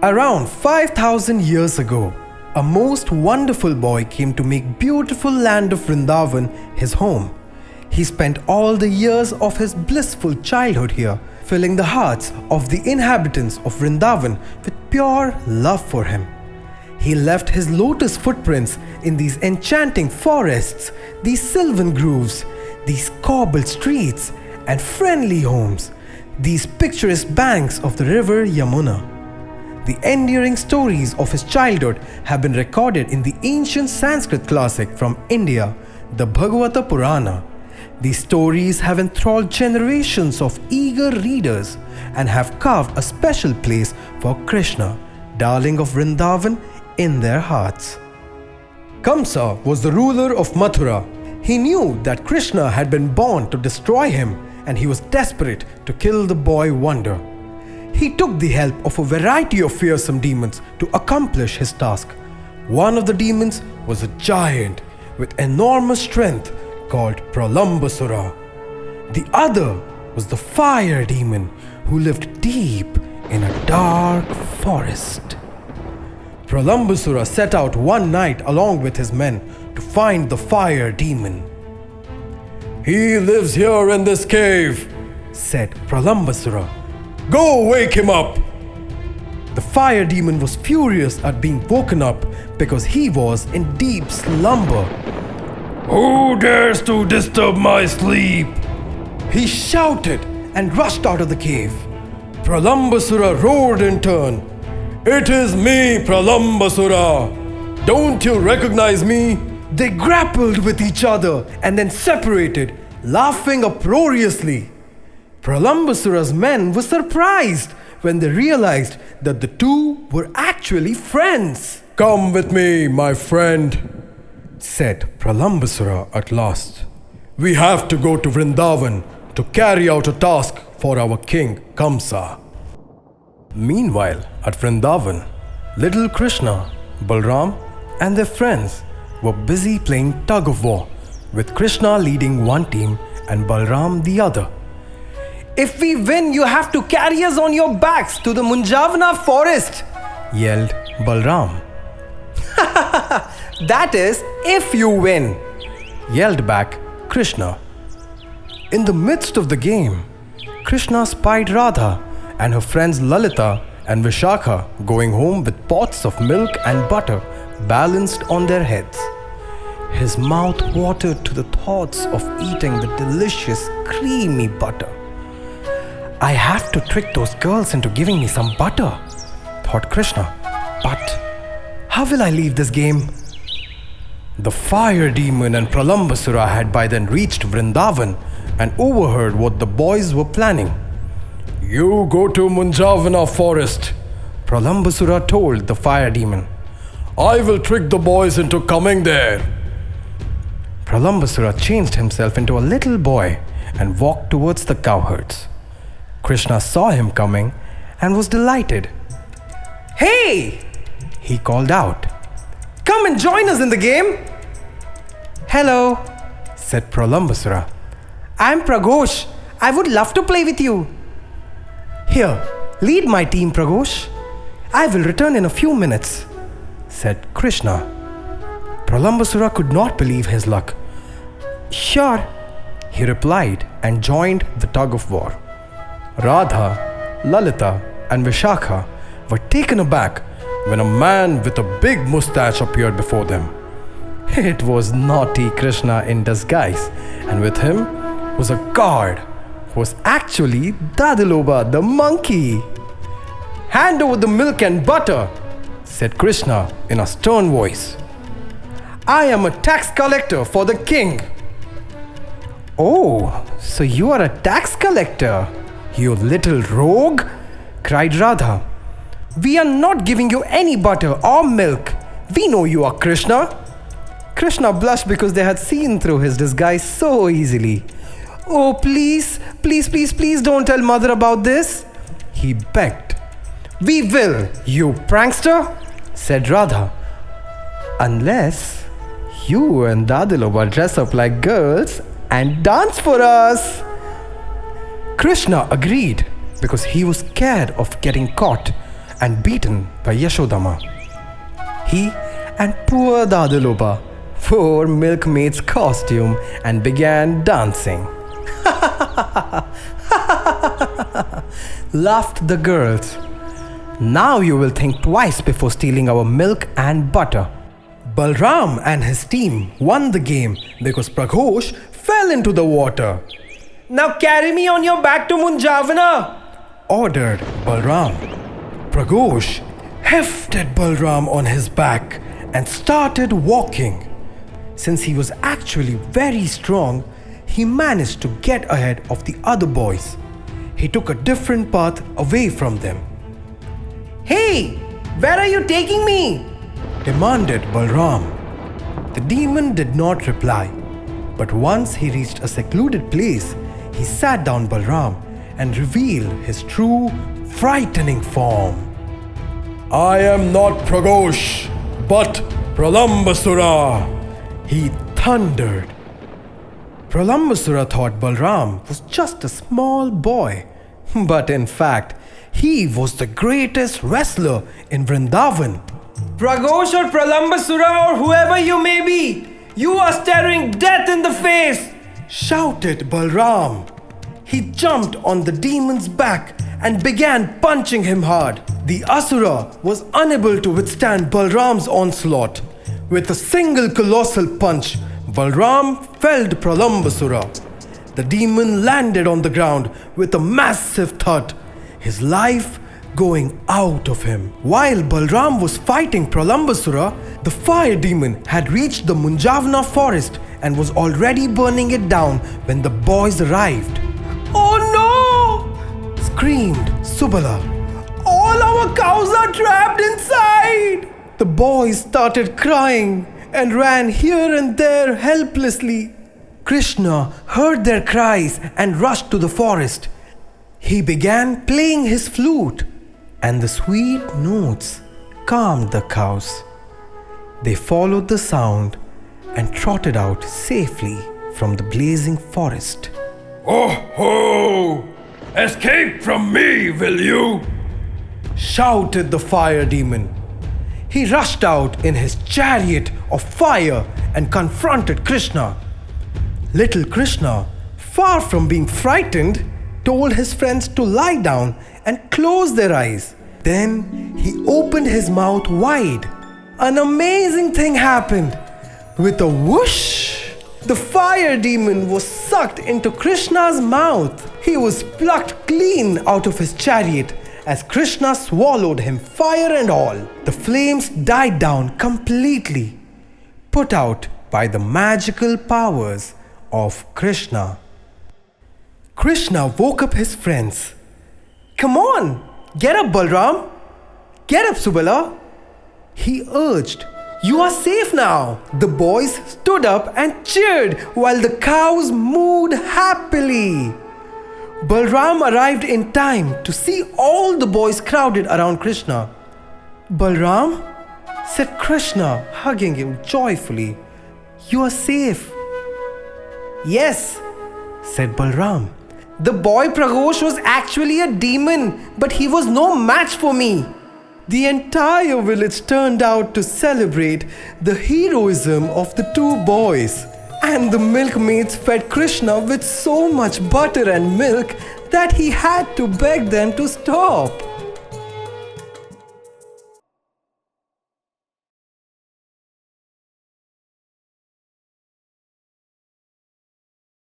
Around 5,000 years ago, a most wonderful boy came to make beautiful land of Vrindavan his home. He spent all the years of his blissful childhood here, filling the hearts of the inhabitants of Vrindavan with pure love for him. He left his lotus footprints in these enchanting forests, these sylvan groves, these cobbled streets and friendly homes, these picturesque banks of the river Yamuna. The enduring stories of his childhood have been recorded in the ancient Sanskrit classic from India, the Bhagavata Purana. These stories have enthralled generations of eager readers and have carved a special place for Krishna, darling of Vrindavan, in their hearts. Kamsa was the ruler of Mathura. He knew that Krishna had been born to destroy him, and he was desperate to kill the boy wonder. He took the help of a variety of fearsome demons to accomplish his task. One of the demons was a giant with enormous strength called Pralambasura. The other was the fire demon who lived deep in a dark forest. Pralambasura set out one night along with his men to find the fire demon. "He lives here in this cave," said Pralambasura. "Go wake him up!" The fire demon was furious at being woken up because he was in deep slumber. "Who dares to disturb my sleep?" he shouted and rushed out of the cave. Pralambasura roared in turn. "It is me, Pralambasura! Don't you recognize me?" They grappled with each other and then separated, laughing uproariously. Pralambasura's men were surprised when they realized that the two were actually friends. "Come with me, my friend," said Pralambasura at last. "We have to go to Vrindavan to carry out a task for our king Kamsa." Meanwhile, at Vrindavan, little Krishna, Balram, and their friends were busy playing tug of war, with Krishna leading one team and Balram the other. "If we win, you have to carry us on your backs to the Munjavana forest," yelled Balram. "That is, if you win," yelled back Krishna. In the midst of the game, Krishna spied Radha and her friends Lalita and Vishakha going home with pots of milk and butter balanced on their heads. His mouth watered to the thoughts of eating the delicious, creamy butter. "I have to trick those girls into giving me some butter," thought Krishna. "But how will I leave this game?" The fire demon and Pralambasura had by then reached Vrindavan and overheard what the boys were planning. "You go to Munjavana forest," Pralambasura told the fire demon. "I will trick the boys into coming there." Pralambasura changed himself into a little boy and walked towards the cowherds. Krishna saw him coming and was delighted. "Hey!" he called out. "Come and join us in the game." "Hello," said Pralambasura. "I'm Pragosh. I would love to play with you." "Here, lead my team, Pragosh. I will return in a few minutes," said Krishna. Pralambasura could not believe his luck. "Sure," he replied and joined the tug of war. Radha, Lalita, and Vishakha were taken aback when a man with a big mustache appeared before them. It was naughty Krishna in disguise, and with him was a guard who was actually Dadiloba the monkey. "Hand over the milk and butter," said Krishna in a stern voice. "I am a tax collector for the king." "Oh, so you are a tax collector, you little rogue," cried Radha. "We are not giving you any butter or milk. We know you are Krishna." Krishna blushed because they had seen through his disguise so easily. "Oh, please, please, please, please don't tell mother about this," he begged. "We will, you prankster," said Radha. "Unless you and Dadiloba dress up like girls and dance for us." Krishna agreed because he was scared of getting caught and beaten by Yashodama. He and poor Daduloba wore milkmaid's costume and began dancing. Laughed the girls. Now you will think twice before stealing our milk and butter. Balram and his team won the game because Praghosh fell into the water. Now carry me on your back to Munjavana, ordered Balram. Praghosh hefted Balram on his back and started walking. Since he was actually very strong, he managed to get ahead of the other boys. He took a different path away from them. Hey, where are you taking me? Demanded Balram. The demon did not reply, but once he reached a secluded place, he sat down Balram and revealed his true, frightening form. I am not Praghosh, but Pralambasura, he thundered. Pralambasura thought Balram was just a small boy, but in fact, he was the greatest wrestler in Vrindavan. Praghosh or Pralambasura or whoever you may be, you are staring death in the face, shouted Balram. He jumped on the demon's back and began punching him hard. The Asura was unable to withstand Balram's onslaught. With a single colossal punch, Balram felled Pralambasura. The demon landed on the ground with a massive thud, his life going out of him. While Balram was fighting Pralambasura, the fire demon had reached the Munjavana forest and was already burning it down when the boys arrived. Oh no! Screamed Subala. All our cows are trapped inside! The boys started crying and ran here and there helplessly. Krishna heard their cries and rushed to the forest. He began playing his flute, and the sweet notes calmed the cows. They followed the sound and trotted out safely from the blazing forest. Oh ho! Escape from me, will you? Shouted the fire demon. He rushed out in his chariot of fire and confronted Krishna. Little Krishna, far from being frightened, told his friends to lie down and close their eyes. Then he opened his mouth wide. An amazing thing happened. With a whoosh, the fire demon was sucked into Krishna's mouth. He was plucked clean out of his chariot as Krishna swallowed him, fire and all. The flames died down completely, put out by the magical powers of Krishna. Krishna woke up his friends. Come on, get up, Balram. Get up, Subala. He urged. You are safe now. The boys stood up and cheered while the cows mooed happily. Balram arrived in time to see all the boys crowded around Krishna. Balram, said Krishna, hugging him joyfully. You are safe. Yes, said Balram. The boy Praghosh was actually a demon, but he was no match for me. The entire village turned out to celebrate the heroism of the two boys. And the milkmaids fed Krishna with so much butter and milk that he had to beg them to stop.